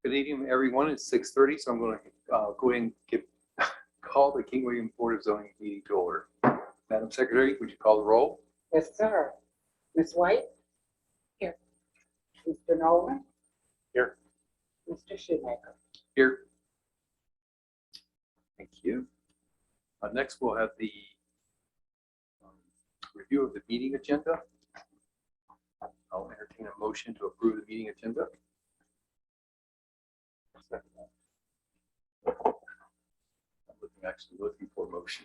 Good evening, everyone. It's 6:30, so I'm going to go ahead and call the King William Board of Zoning meeting to order. Madam Secretary, would you call the roll? Yes, sir. Ms. White? Here. Mr. Nolan? Here. Mr. Shoemaker? Here. Thank you. Next, we'll have the review of the meeting agenda. I'll entertain a motion to approve the meeting agenda. I'm actually looking for a motion.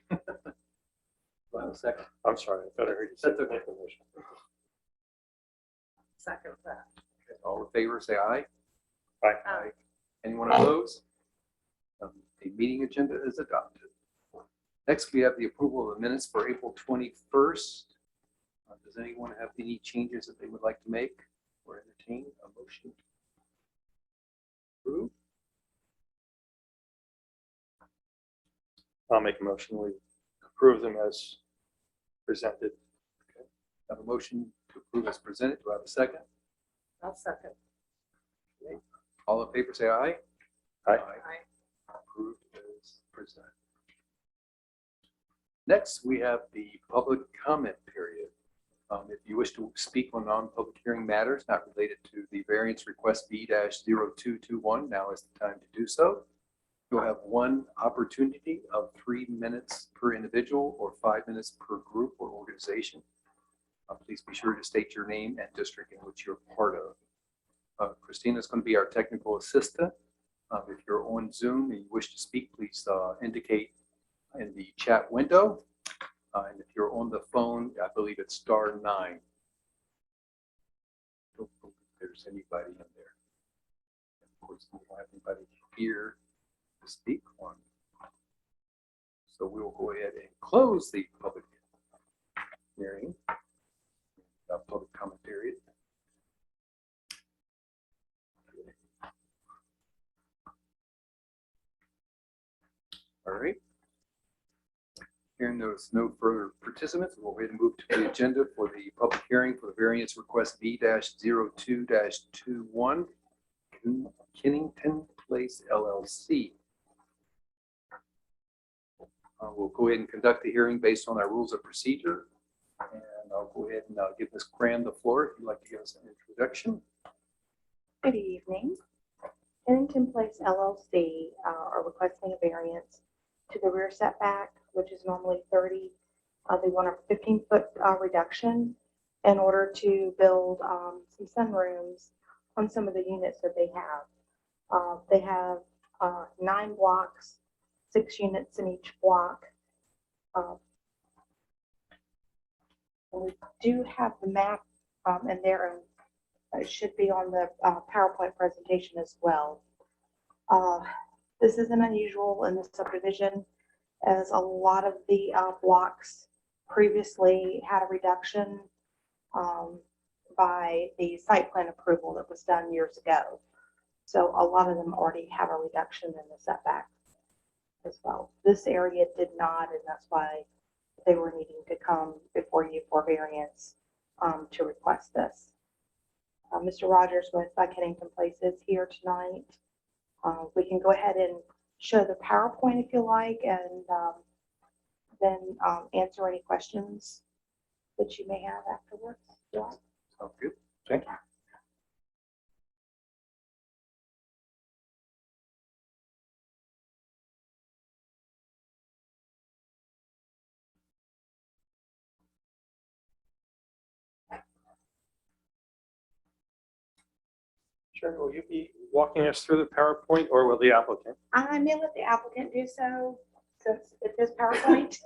One second. I'm sorry, I thought I heard you say that. Second that. Okay, all in favor, say aye. Aye. Aye. Anyone opposed? The meeting agenda is adopted. Next, we have the approval of the minutes for April 21st. Does anyone have any changes that they would like to make or entertain a motion? Approve? I'll make a motion. We approve them as presented. Okay. I have a motion to approve as presented. Do I have a second? I'll second. Okay. All in favor, say aye. Aye. Aye. Approved as presented. Next, we have the public comment period. If you wish to speak on non-public hearing matters not related to the variance request B-0221, now is the time to do so. You'll have one opportunity of 3 minutes per individual or 5 minutes per group or organization. Please be sure to state your name and district in which you're part of. Christina is going to be our technical assistant. If you're on Zoom and you wish to speak, please indicate in the chat window. And if you're on the phone, I believe it's *9. Don't think there's anybody in there. Of course, we don't have anybody here to speak on. So we will go ahead and close the public hearing, public comment period. All right. Hearing there's no further participants, we'll go ahead and move to the agenda for the public hearing for the variance request B-02-21 Kennington Place LLC. We'll go ahead and conduct the hearing based on our rules of procedure. And I'll go ahead and give Ms. Cram the floor if you'd like to give us an introduction. Good evening. Kennington Place LLC are requesting a variance to the rear setback, which is normally 30. They want a 15-foot reduction in order to build some sunrooms on some of the units that they have. They have 9 blocks, 6 units in each block. We do have the map in there, and it should be on the PowerPoint presentation as well. This isn't unusual in the subdivision, as a lot of the blocks previously had a reduction by the site plan approval that was done years ago. So a lot of them already have a reduction in the setback as well. This area did not, and that's why they were needing to come before you for variance to request this. Mr. Rogers with Kennington Place is here tonight. We can go ahead and show the PowerPoint if you like, and then answer any questions that you may have afterwards. Yeah. Sounds good. Thank you. Sharon, will you be walking us through the PowerPoint, or will the applicant? I may let the applicant do so, since it is PowerPoint.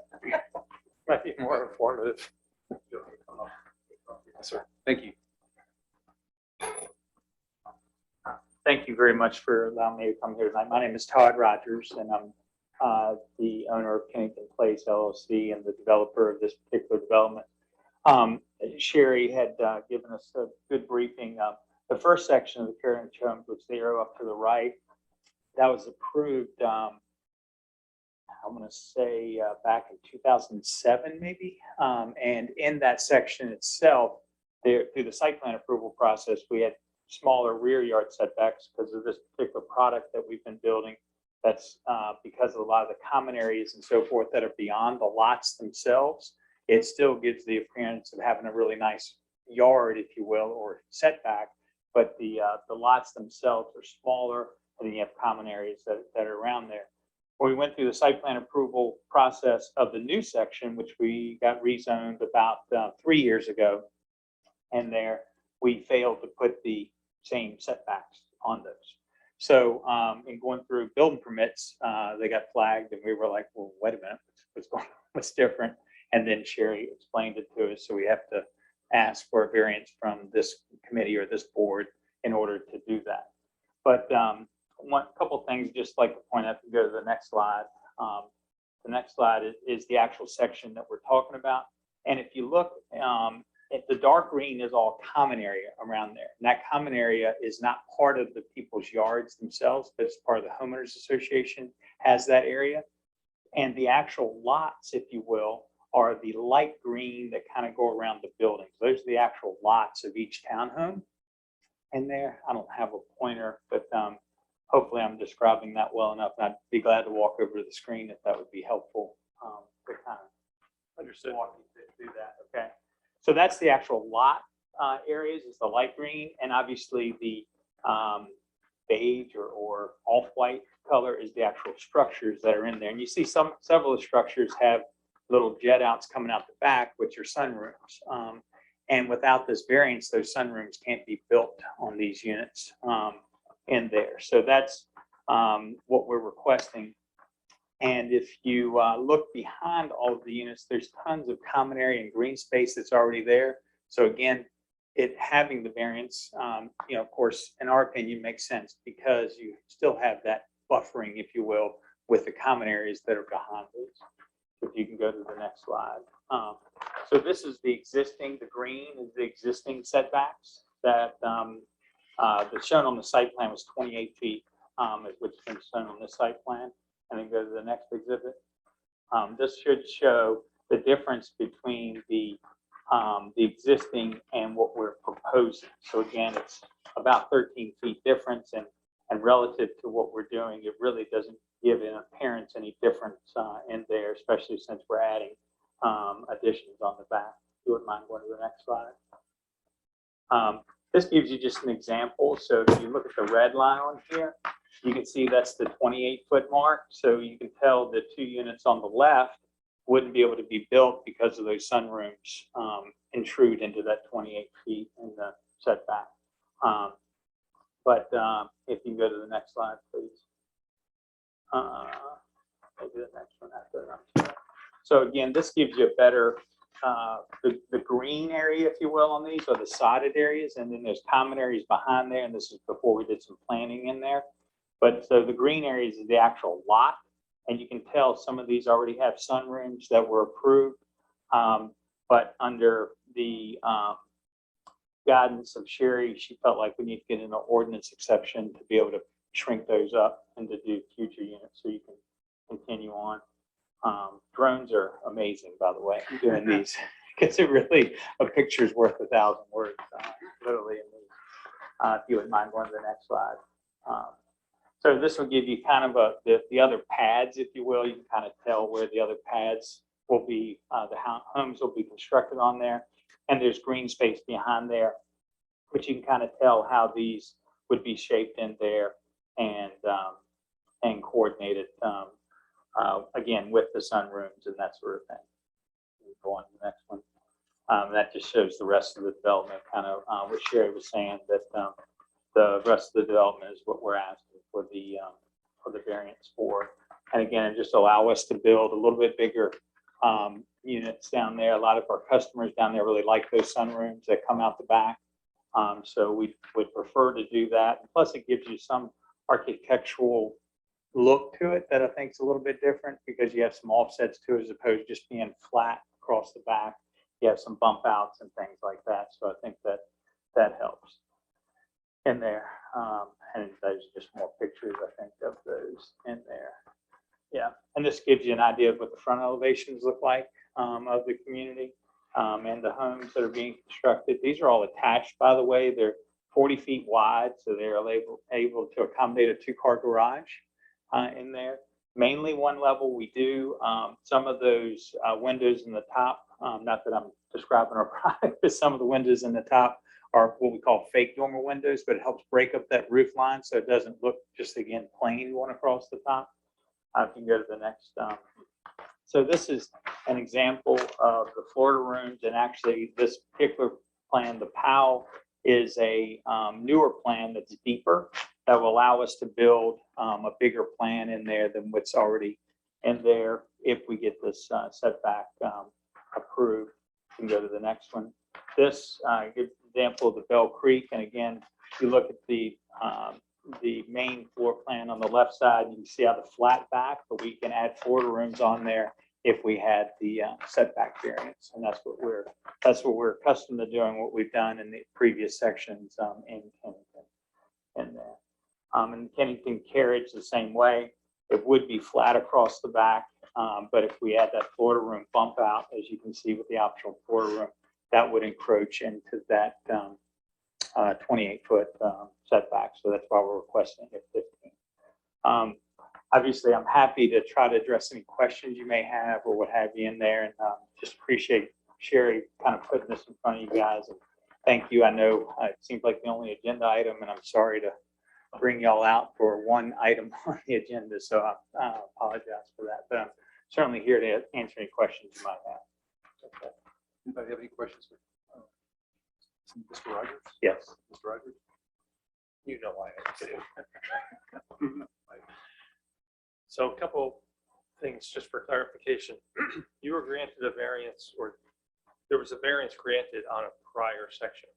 Might be more informative. Yes, sir. Thank you. Thank you very much for allowing me to come here tonight. My name is Todd Rogers, and I'm the owner of Kennington Place LLC and the developer of this particular development. Sherry had given us a good briefing. The first section of the Carriage Home, which the arrow up to the right, that was approved, I want to say back in 2007, maybe. And in that section itself, through the site plan approval process, we had smaller rear yard setbacks because of this particular product that we've been building. That's because of a lot of the common areas and so forth that are beyond the lots themselves. It still gives the appearance of having a really nice yard, if you will, or setback, but the lots themselves are smaller, and then you have common areas that are around there. When we went through the site plan approval process of the new section, which we got rezoned about 3 years ago, and there we failed to put the same setbacks on those. So in going through building permits, they got flagged, and we were like, well, wait a minute, what's going on? What's different? And then Sherry explained it to us. So we have to ask for a variance from this committee or this board in order to do that. But one couple of things just like to point out, to go to the next slide. The next slide is the actual section that we're talking about. And if you look, the dark green is all common area around there. And that common area is not part of the people's yards themselves, but it's part of the homeowners association has that area. And the actual lots, if you will, are the light green that kind of go around the buildings. Those are the actual lots of each townhome. And there, I don't have a pointer, but hopefully I'm describing that well enough. And I'd be glad to walk over to the screen if that would be helpful to kind of walk you through that. Okay. So that's the actual lot areas is the light green, and obviously the beige or off-white color is the actual structures that are in there. And you see several of the structures have little jet outs coming out the back, which are sunrooms. And without this variance, those sunrooms can't be built on these units in there. So that's what we're requesting. And if you look behind all of the units, there's tons of common area and green space that's already there. So again, it having the variance, of course, in our opinion, makes sense because you still have that buffering, if you will, with the common areas that are behind those. If you can go to the next slide. So this is the existing, the green is the existing setbacks that that's shown on the site plan was 28 feet, which has been shown on this site plan. And then go to the next exhibit. This should show the difference between the existing and what we're proposing. So again, it's about 13 feet difference, and relative to what we're doing, it really doesn't give in appearance any difference in there, especially since we're adding additions on the back. If you wouldn't mind going to the next slide. This gives you just an example. So if you look at the red line on here, you can see that's the 28-foot mark. So you can tell the two units on the left wouldn't be able to be built because of those sunrooms intrude into that 28 feet in the setback. But if you can go to the next slide, please. Maybe the next one after that. So again, this gives you a better, the green area, if you will, on these are the sodded areas, and then there's common areas behind there, and this is before we did some planning in there. But so the green areas is the actual lot, and you can tell some of these already have sunrooms that were approved, but under the guidance of Sherry, she felt like we need to get an ordinance exception to be able to shrink those up and to do future units so you can continue on. Drones are amazing, by the way, doing these, because it really, a picture's worth 1,000 words, literally amazing. If you wouldn't mind going to the next slide. So this will give you kind of the other pads, if you will. You can kind of tell where the other pads will be, the homes will be constructed on there. And there's green space behind there, which you can kind of tell how these would be shaped in there and coordinated, again, with the sunrooms and that sort of thing. We'll go on to the next one. That just shows the rest of the development, kind of what Sherry was saying, that the rest of the development is what we're asking for the variance for. And again, it just allow us to build a little bit bigger units down there. A lot of our customers down there really like those sunrooms that come out the back. So we would prefer to do that. Plus it gives you some architectural look to it that I think is a little bit different because you have some offsets to it as opposed to just being flat across the back. You have some bump outs and things like that. So I think that helps in there. And there's just more pictures, I think, of those in there. Yeah, and this gives you an idea of what the front elevations look like of the community and the homes that are being constructed. These are all attached, by the way. 40 feet wide, so they're able to accommodate a 2-car garage in there. Mainly one level. We do some of those windows in the top, not that I'm describing our product, but some of the windows in the top are what we call fake dormer windows, but it helps break up that roof line so it doesn't look just, again, plain going across the top. You can go to the next. So this is an example of the Florida rooms, and actually this particular plan, the POW, is a newer plan that's deeper that will allow us to build a bigger plan in there than what's already in there if we get this setback approved. You can go to the next one. This gives an example of the Bell Creek, and again, if you look at the main floor plan on the left side, you can see how the flat back, but we can add Florida rooms on there if we had the setback variance, and that's what we're accustomed to doing, what we've done in the previous sections in Kennington. And there. And Kennington Carriage the same way. It would be flat across the back, but if we add that Florida room bump out, as you can see with the optional Florida room, that would encroach into that 28-foot setback. So that's why we're requesting it 15. Obviously, I'm happy to try to address any questions you may have or what have you in there, and just appreciate Sherry kind of putting this in front of you guys. And thank you. I know it seems like the only agenda item, and I'm sorry to bring y'all out for one item on the agenda, so I apologize for that. But I'm certainly here to answer any questions you might have. Okay. Anybody have any questions for Mr. Rogers? Yes. Mr. Rogers? You know why I do. So a couple things just for clarification. You were granted a variance, or there was a variance granted on a prior section.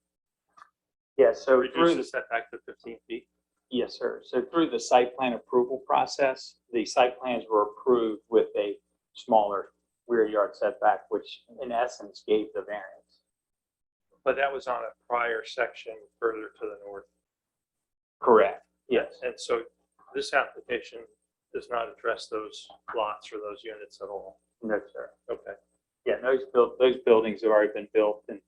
Yes. So Reduce the setback to 15 feet. Yes, sir. So through the site plan approval process, the site plans were approved with a smaller rear yard setback, which in essence gave the variance. But that was on a prior section further to the north. Correct. Yes. And so this application does not address those lots or those units at all. No, sir. Okay. Yeah, those buildings have already been built and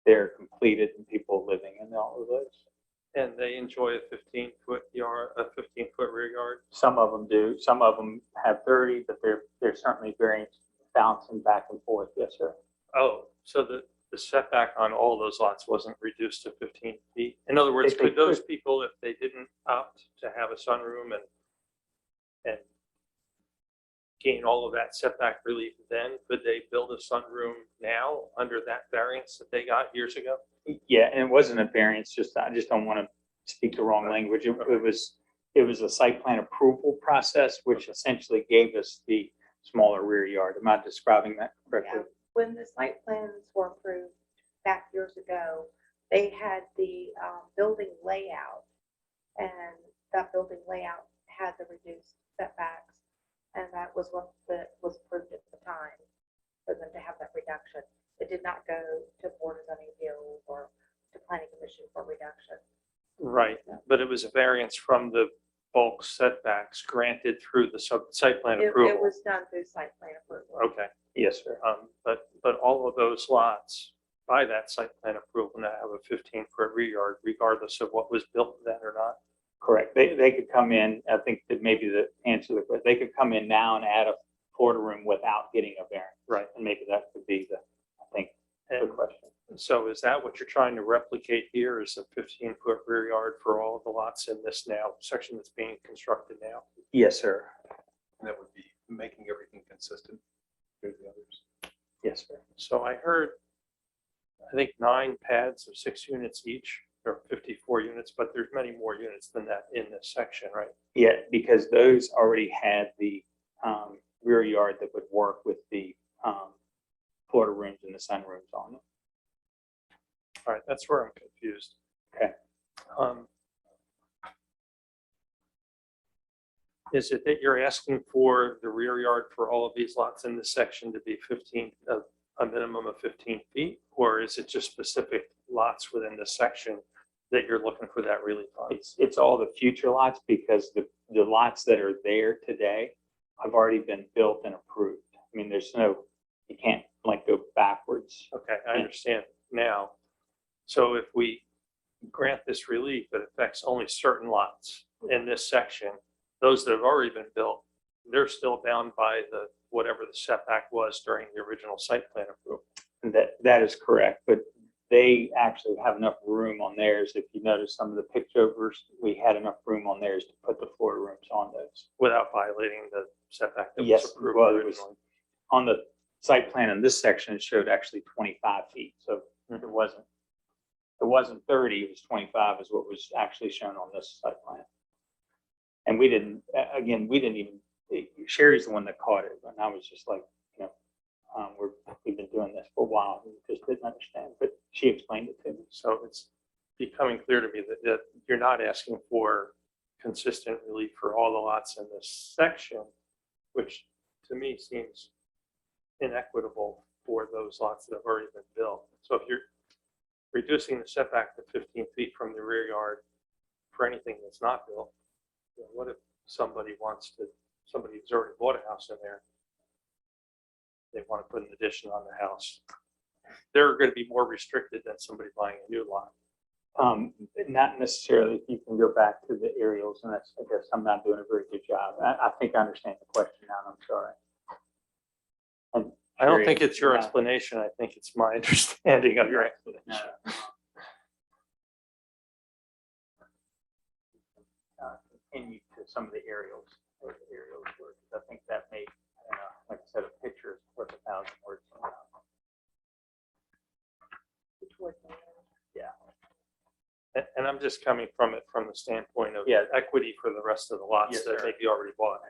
they're completed and people living in all of those. And they enjoy a 15-foot yard, a 15-foot rear yard. Some of them do. Some of them have 30, but they're certainly variance bouncing back and forth. Yes, sir. Oh, so the setback on all those lots wasn't reduced to 15 feet. In other words, If they could those people, if they didn't opt to have a sunroom and gain all of that setback relief, then could they build a sunroom now under that variance that they got years ago? Yeah, and it wasn't a variance. I just don't want to speak the wrong language. It was a site plan approval process, which essentially gave us the smaller rear yard. Am I describing that correctly? Yeah. When the site plans were approved back years ago, they had the building layout, and that building layout had the reduced setbacks, and that was what was approved at the time for them to have that reduction. It did not go to Board of Zoning Appeals or to Planning Commission for reduction. Right, but it was a variance from the bulk setbacks granted through the site plan It approval. was done through site plan approval. Okay, Yes, sir. but all of those lots by that site plan approval now have a 15-foot rear yard, regardless of what was built then or not. Correct. They could come in, I think that maybe the answer to the question, they could come in now and add a Florida room without getting a variance. Right. And maybe that could be the And question. so is that what you're trying to replicate here, is a 15-foot rear yard for all of the lots in this now section that's being constructed now? Yes, sir. And that would be making everything consistent with the others. Yes, sir. So I heard, I think 9 pads of 6 units each, or 54 units, but there's many more units than that in this section, right? Yeah, because those already had the rear yard that would work with the Florida rooms and the sunrooms on them. All right, that's where I'm confused. Okay. Is it that you're asking for the rear yard for all of these lots in this section to be 15, a minimum of 15 feet? Or is it just specific lots within this section that you're looking for that relief on? It's all the future lots because the lots that are there today have already been built and approved. I mean, you can't like go backwards. Okay, I understand now. So if we grant this relief, it affects only certain lots in this section. Those that have already been built, they're still bound by the, whatever the setback was during the original site plan approval. That is correct, but they actually have enough room on theirs. If you notice some of the pictures, we had enough room on theirs to put the floor rooms on those. Without violating the setback that Yes, was approved well, it was originally. on the site plan in this section, it showed actually 25 feet. So it wasn't 30, it was 25 is what was actually shown on this site plan. And we didn't even, Sherry's the one that caught it. And I was just like, we've been doing this for a while. We just didn't understand, but she explained it to me. So it's becoming clear to me that you're not asking for consistent relief for all the lots in this section, which to me seems inequitable for those lots that have already been built. So if you're reducing the setback to 15 feet from the rear yard for anything that's not built, what if somebody who's already bought a house in there, they want to put an addition on the house? They're going to be more restricted than somebody buying a new lot. Not necessarily. You can go back to the aerials, and that's, I guess I'm not doing a very good job. I think I understand the question now, and I'm sorry. And I don't Sherry, think it's your yeah. explanation. I think it's my understanding of your explanation. No. Continue to some of the aerials, where the aerials were, 'cause I think that made, like I said, a picture is worth 1,000 words. Yeah. And I'm just coming from it from the standpoint of Yeah. equity for the rest of the lots Yes, that sir. maybe already bought.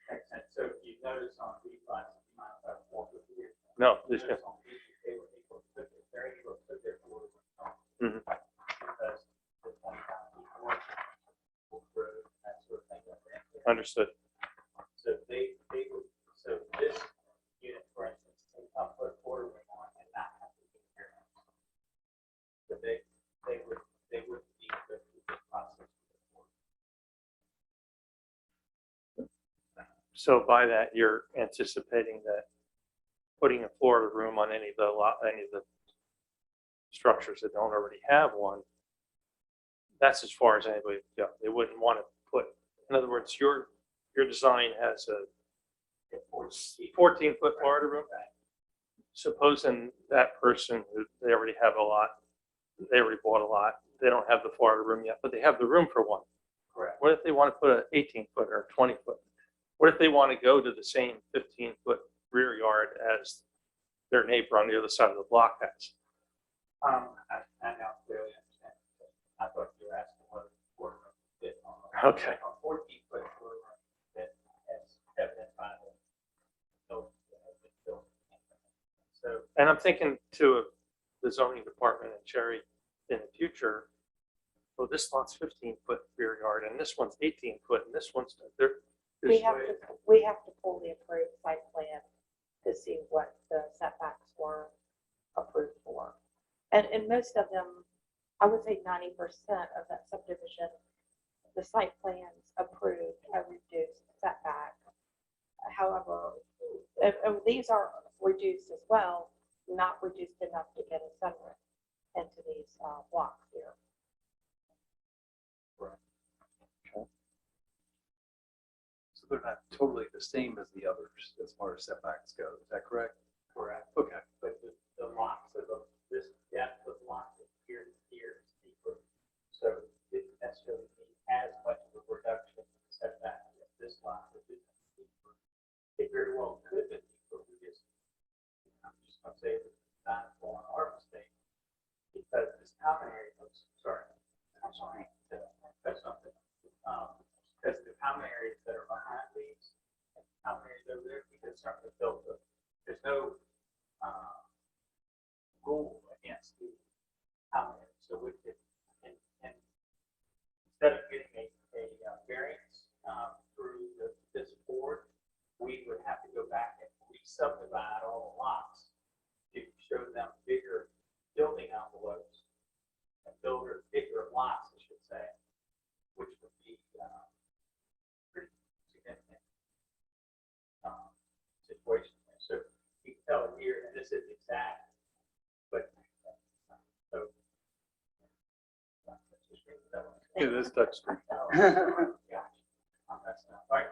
Makes sense. So if you notice on these lots, you might have 450 here. No, there's no. On these, they were able to put it- they're able to put their floor on. Mhm. Because the 25 feet more, road, that sort of thing. Understood. So they would, so this unit, for instance, can come put a quarter room on and not have to be here. But they would be the process. So by that, you're anticipating that putting a floor room on any of the structures that don't already have one, that's as far as anybody would go. They wouldn't want to put, in other words, your design has a 14-foot Florida room. Supposing that person, they already have a lot, they already bought a lot, they don't have the Florida room yet, but they have the room for one. Correct. What if they want to put an 18-foot or 20-foot? What if they want to go to the same 15-foot rear yard as their neighbor on the other side of the block has? I now clearly understand. I thought you were asking whether the quarter room fit on. Okay. A 14-foot quarter room that has evident by the building that has been built. So And I'm thinking too of the zoning department and Cherry in the future. Well, this lot's 15-foot rear yard and this one's 18-foot and this one's, We have to pull the approved site plan to see what the setbacks were approved for. And most of them, I would say 90% of that subdivision, the site plans approved a reduced setback. However, and these are reduced as well, not reduced enough to get a sunroom into these blocks here. So they're not totally the same as the others as far as setbacks go. Is that correct? correct. Okay. But the lots of this depth of lot is here is deeper. So it didn't necessarily be as much of a reduction in setback as this lot. It very well could have been deeper. I'm just going to say it's not on our mistake because this common area, I'm sorry, that's something. Because the common areas that are behind these, and the common areas over there, we could certainly build them. There's no rule against the common area. So we could, and instead of getting a variance through this board, we would have to go back and re-subdivide all the lots to show them bigger building envelopes and bigger lots, I should say, which would be pretty significant situation. So you can tell here, and this is exact, but so It is touchscreen. Right.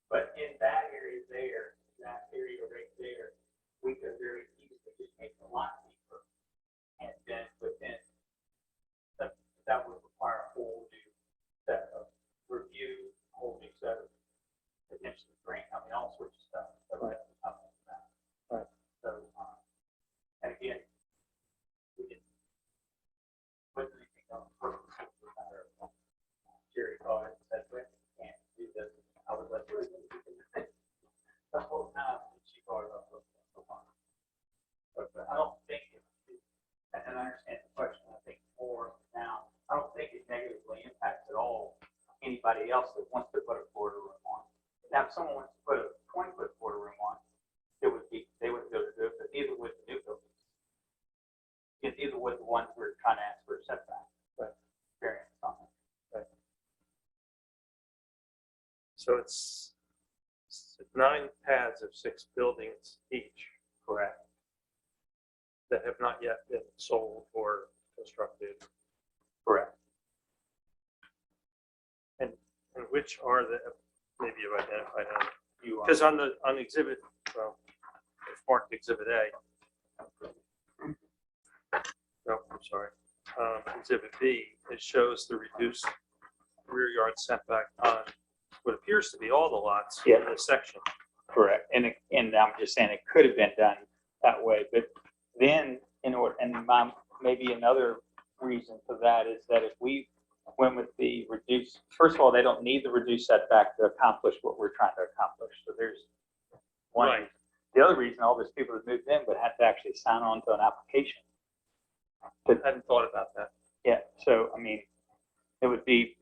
But in that area there, that area right there, we could very easily just make a lot deeper. And then within, that would require a whole new set of review, whole new set of potentially grant, I mean, all sorts of stuff. that would have to come with that. Right. So, and again, we didn't put anything on purpose. It was a matter of Jerry called it and said, "Well, you can't do this." I was like, "Wait, the whole time she brought it up. But I don't think and I understand the question, I think more now, I don't think it negatively impacts at all anybody else that wants to put a quarter room on. Now, if someone wants to put a 20-foot quarter room on, they wouldn't be able to do it, but neither would the new buildings. Neither would the ones who are trying to ask for a setback. Right. Variance on it. Right. So it's 9 pads of 6 buildings each. Correct. That have not yet been sold or constructed. Correct. And which are the, maybe you've identified them. You are. Because on exhibit, well, it's marked exhibit A. No, I'm sorry. Exhibit B, it shows the reduced rear yard setback on what appears to be all the lots in Yeah. this section. Correct. And I'm just saying it could have been done that way, but then in order, and maybe another reason for that is that if we went with the reduced, first of all, they don't need the reduced setback to accomplish what we're trying to accomplish. So there's one. Right. The other reason all these people that moved in would have to actually sign on to an application. I hadn't thought about that. Yeah. So, I mean, it would be,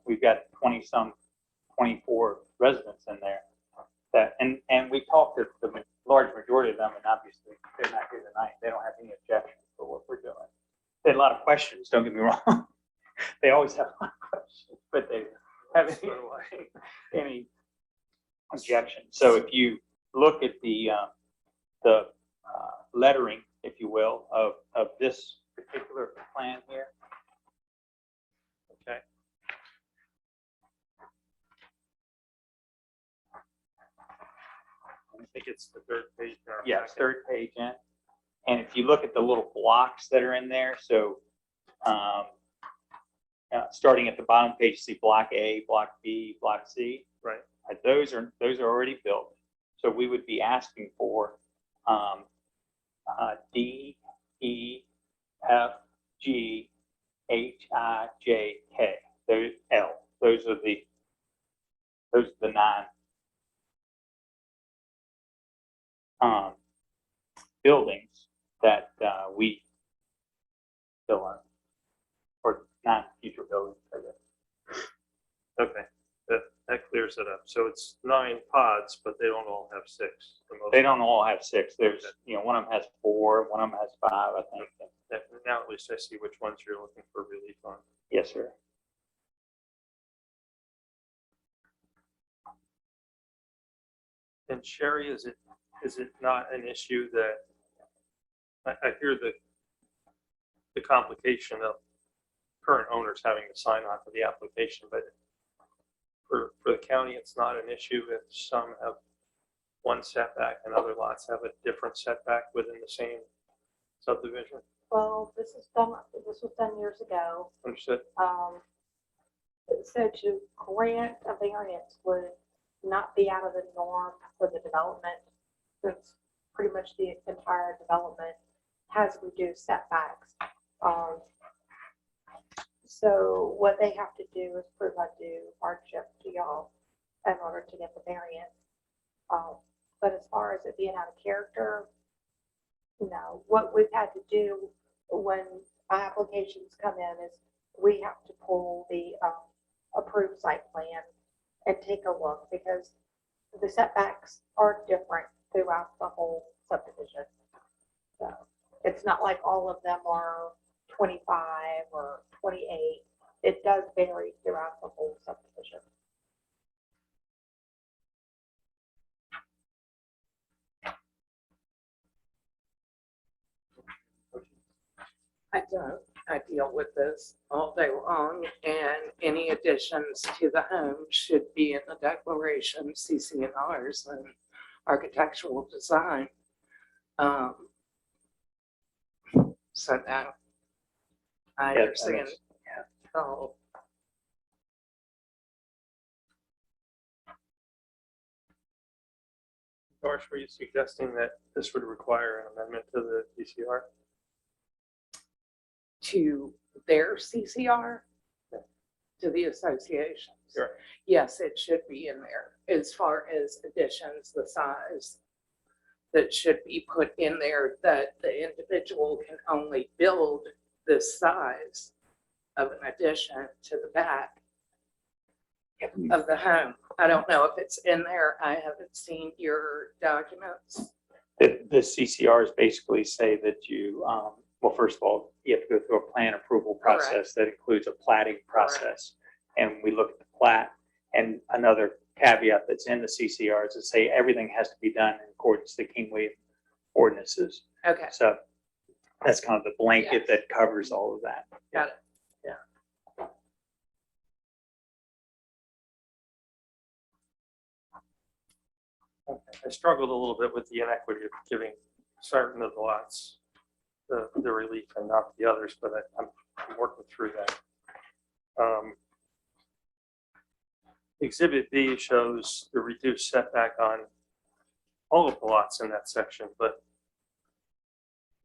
we've got 24 residents in there. And we talked to the large majority of them, and obviously they're not here tonight. They don't have any objections for what we're doing. They had a lot of questions, don't get me wrong. They always have a lot of questions, but they haven't So do I. any objections. So if you look at the lettering, if you will, of this particular plan here, Okay. I think it's the 3rd page. in our yeah, packet. 3rd page in. And if you look at the little blocks that are in there, so starting at the bottom page, you see block A, block B, block C. Right. Those are already built. So we would be asking for D, E, F, G, H, I, J, K. Those L. Those are the 9 buildings that we still own, or 9 future buildings, I guess. Okay. That clears it up. So it's 9 pods, but they don't all have 6. They don't all have 6. There's, one of them has 4, one of them has 5, I think. Now at least I see which ones you're looking for relief on. Yes, sir. And Sherry, is it not an issue that I hear the complication of current owners having to sign on to the application, but for the county, it's not an issue if some have one setback and other lots have a different setback within the same subdivision? Well, this was done years ago. Understood? So to grant a variance would not be out of the norm for the development. Since pretty much the entire development has reduced setbacks. So what they have to do is prove undue hardship to y'all in order to get the variance. But as far as it being out of character, no. What we've had to do when applications come in is we have to pull the approved site plan and take a look because the setbacks are different throughout the whole subdivision. So it's not like all of them are 25 or 28. It does vary throughout the whole subdivision. I don't. I deal with this all day long, and any additions to the home should be in the declaration, CC&Rs and architectural design. So now I Yeah, understand. yeah. Oh, Doris, were you suggesting that this would require an amendment to the DCR? to their CCR, to the associations. Sure. Yes, it should be in there as far as additions, the size that should be put in there, that the individual can only build this size of an addition to the back of the home. I don't know if it's in there. I haven't seen your documents. The CCRs basically say that you, well, first of all, you have to go through a plan approval process that includes a platting process. And we look at the plat, and another caveat that's in the CCRs is say everything has to be done in accordance with the King William ordinances. Okay, So that's kind of the blanket Yes. that covers all of that. got it. I struggled a little bit with the inequity of giving certain of the lots the relief and not the others, but I'm working through that. Exhibit B shows the reduced setback on all of the lots in that section, but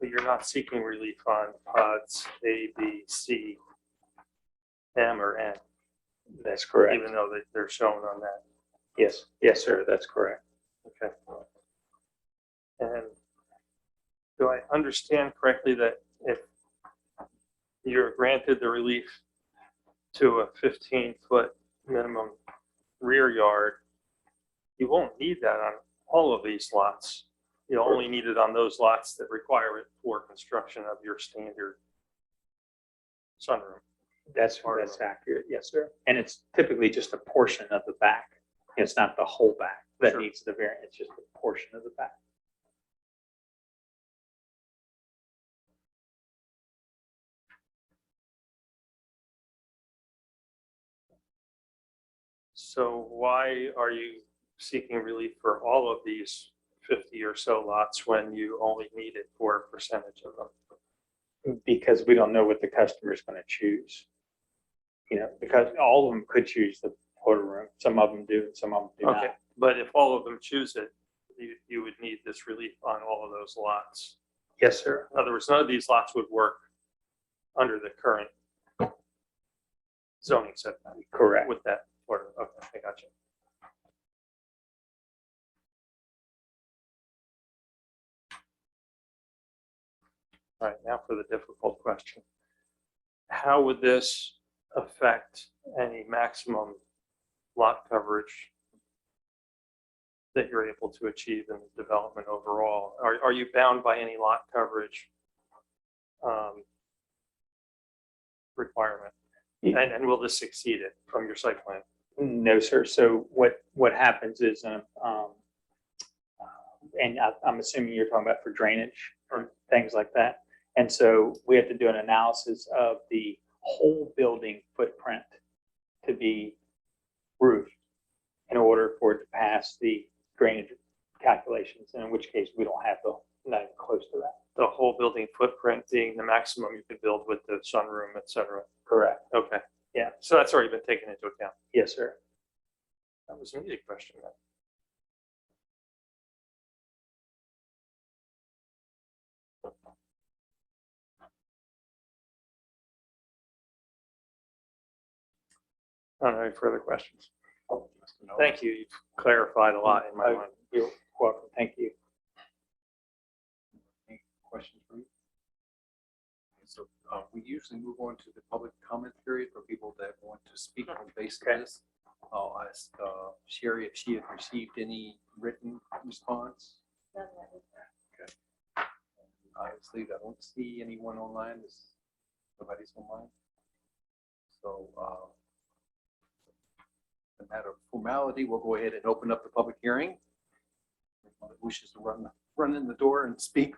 you're not seeking relief on pods A, B, C, M, or N, That's correct. even though they're shown on that. Yes, yes, sir, that's correct. Okay. And do I understand correctly that if you're granted the relief to a 15-foot minimum rear yard, you won't need that on all of these lots? You'll only need it on those lots that require it for construction of your standard sunroom. That's accurate, yes, sir. And it's typically just a portion of the back. It's not the whole back that Sure. needs the variance, it's just a portion of the back. So why are you seeking relief for all of these 50 or so lots when you only need it for a percentage of them? Because we don't know what the customer is going to choose. You know, because all of them could choose the porter room. Some of them do, and some of them do Okay, not. but if all of them choose it, you would need this relief on all of those lots. Yes, sir. In other words, none of these lots would work under the current zoning setback Correct. with that order. Okay, I got you. All right, now for the difficult question. How would this affect any maximum lot coverage that you're able to achieve in the development overall? Are you bound by any lot coverage requirement? And will this exceed it from your site plan? No, sir. So what happens is, and I'm assuming you're talking about for drainage or things like that. And so we have to do an analysis of the whole building footprint to be roofed in order for it to pass the drainage calculations, and in which case we don't have not even close to that. The whole building footprint being the maximum you could build with the sunroom, et cetera. Correct. Okay. Yeah. So that's already been taken into account. Yes, sir. That was an easy question then. I don't have any further questions. Thank you. You've clarified a lot in my mind. You're welcome. Thank you. Any questions for me? So we usually move on to the public comment period for people that want to speak on based on this. I'll ask Sherry if she had received any written response. Okay. Obviously, I don't see anyone online. Nobody's online. So a matter of formality, we'll go ahead and open up the public hearing. Anyone that wishes to run in the door and speak.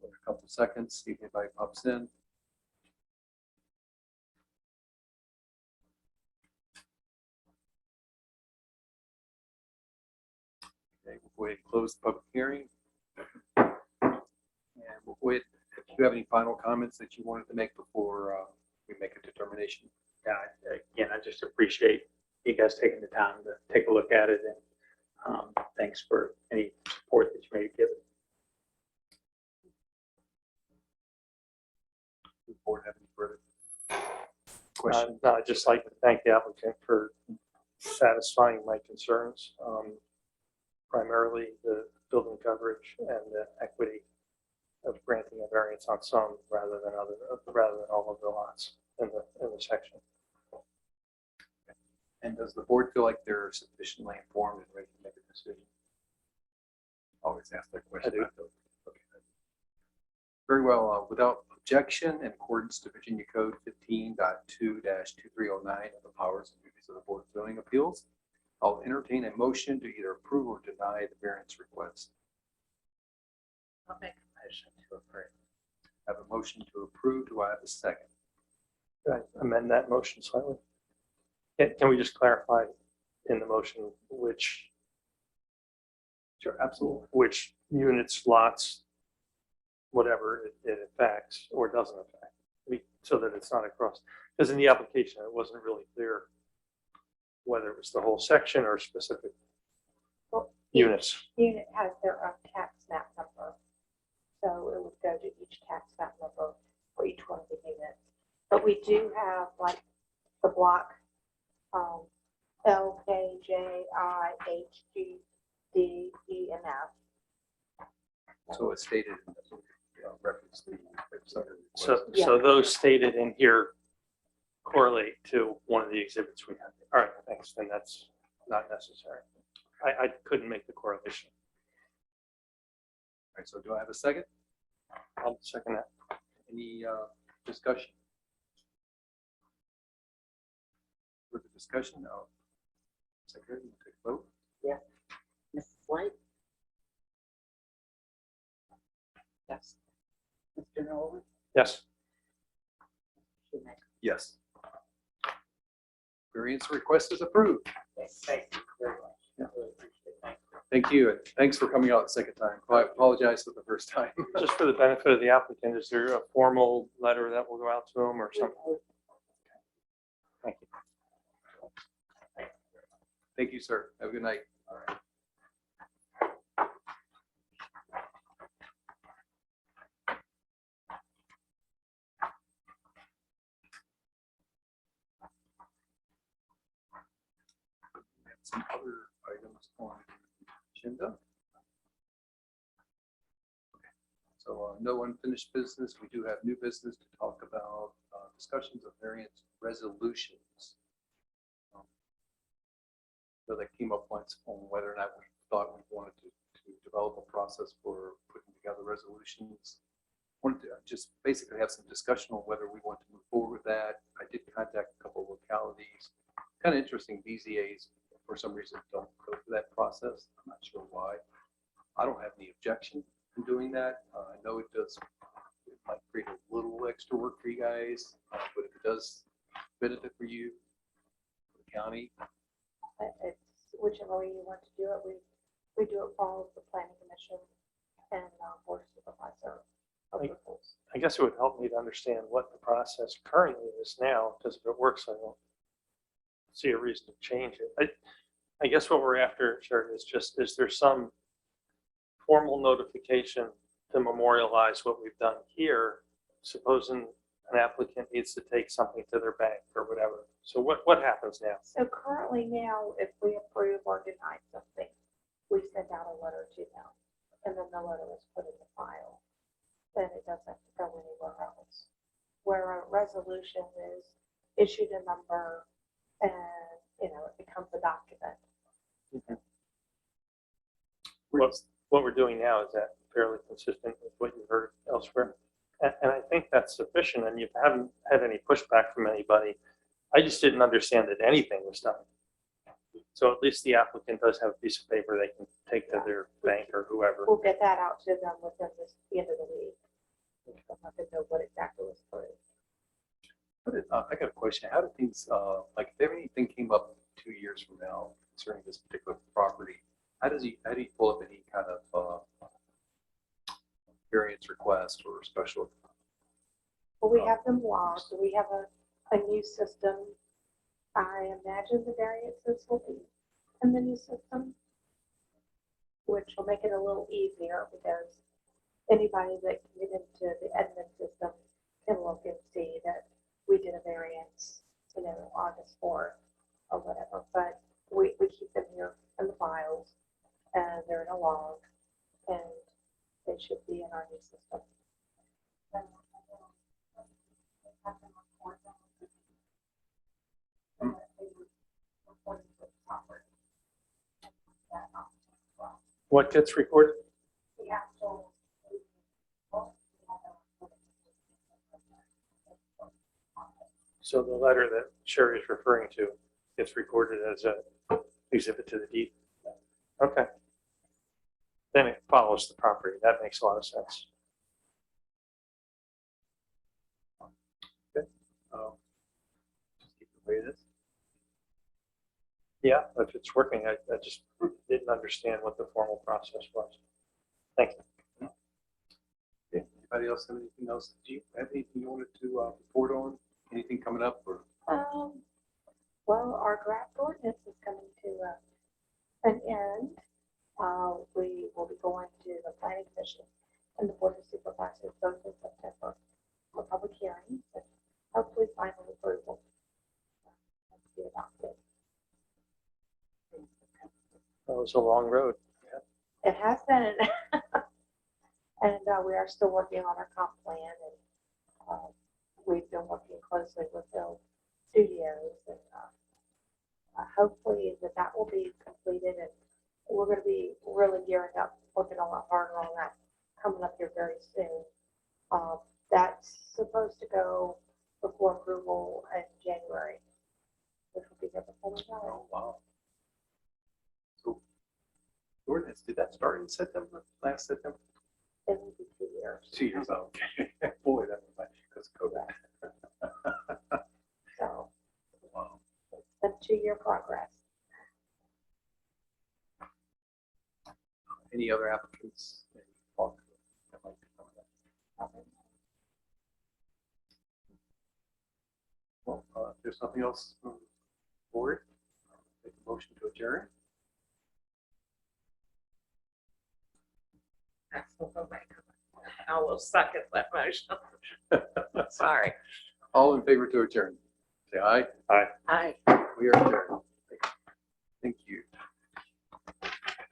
For a couple seconds, see if anybody pops in. Okay, we'll go ahead and close the public hearing. And we'll go ahead, if you have any final comments that you wanted to make before we make a determination. Yeah, again, I just appreciate you guys taking the time to take a look at it, and thanks for any support that you may give it. Does the board have any further questions? No, I'd just like to thank the applicant for satisfying my concerns, primarily the building coverage and the equity of granting a variance on some rather than all of the lots in the section. And does the board feel like they're sufficiently informed and ready to make a decision? Always ask that question. I do. Okay. Very well. Without objection, in accordance to Virginia Code 15.2-2309 of the powers and duties of the Board of Zoning Appeals, I'll entertain a motion to either approve or deny the variance request. I'll make a motion to approve. I have a motion to approve. Do I have a second? Can I amend that motion slightly? Can we just clarify in the motion which Sure, absolutely. which units, lots, whatever it affects or doesn't affect, so that it's not across? Because in the application, it wasn't really clear whether it was the whole section or specific Well, units. Unit has their own tax map number. So it would go to each tax map number for each one of the units. But we do have like the block, L, K, J, I, H, G, D, E, and F. So it's stated in the reference to the So those stated in here correlate to one of the exhibits we have. All right, thanks. Then that's not necessary. I couldn't make the correlation. All right, so do I have a second? I'll second that. Any discussion? With the discussion, no. Secretary, you take a vote. Mrs. White? Yes. Mr. Nolan? Yes. Shoemaker? Yes. Variance request is approved. Thank you very much. I really appreciate it. Thank you. Thank you, and thanks for coming out the second time. I apologize for the first time. Just for the benefit of the applicant, is there a formal letter that will go out to him or something? Thank you. Thank you, sir. Have a good night. All right. Some other items on the agenda. So no unfinished business. We do have new business to talk about, discussions of variance resolutions. So that came up once on whether or not we thought we wanted to develop a process for putting together resolutions. Wanted to just basically have some discussion on whether we want to move forward with that. I did contact a couple of localities. Kind of interesting, BZAs for some reason don't go through that process. I'm not sure why. I don't have any objection in doing that. I know it does, it might create a little extra work for you guys, but if it does benefit for you, the county, It's whichever way you want to do it. We do it follows the planning commission and board of supervisor approvals. I guess it would help me to understand what the process currently is now, because if it works, I don't see a reason to change it. I guess what we're after, Sherry, is there some formal notification to memorialize what we've done here, supposing an applicant needs to take something to their bank or whatever. So what happens now? So currently now, if we approve or deny something, we send out a letter to them, and then the letter is put in the file. Then it doesn't go anywhere else. Where a resolution is issued a number and, it becomes a document. What we're doing now, is that fairly consistent with what you've heard elsewhere? And I think that's sufficient, and you haven't had any pushback from anybody. I just didn't understand that anything was done. So at least the applicant does have a piece of paper they can take to their bank or whoever. We'll get that out to them within the end of the week. question. How do things, like if anything came up 2 years from now concerning this particular property, how do you pull up any kind of variance request or special? Well, we have them logged. We have a new system. I imagine the variances will be in the new system, which will make it a little easier because anybody that can get into the admin system can look and see that we did a variance, August 4th or whatever. But we keep them here in the files and they're in a log and they should be in our new system. What gets recorded? The actual. So the letter that Sherry is referring to gets recorded as a exhibit to the deed? Okay. Then it follows the property. That makes a lot of sense. Just keep it the way it is. Yeah, if it's working, I just didn't understand what the formal process was. Thank you. Okay. Anybody else have anything else? Do you have anything you wanted to report on? Anything coming up or? Well, our draft ordinance is coming to an end. We will be going to the planning commission and the board of supervisors both in September for public hearings and hopefully final approval. Be adopted. That was a long road. It has been, and we are still working on our comp plan, and we've been working closely with Bill Studios, and hopefully that will be completed, and we're going to be really gearing up, working a lot harder on that coming up here very soon. That's supposed to go before approval in January, which will be there before we know Oh, wow. So the ordinance, did that start in September, last September? it. It will be 2 years. 2 years, oh, okay. Boy, that was because of COVID. So Wow. it's been 2-year progress. Any other applicants? Any talk that might be coming up? Well, if there's nothing else from the board, make a motion to adjourn. I will second that motion. Sorry. All in favor to adjourn? Say aye. Aye. We are adjourned.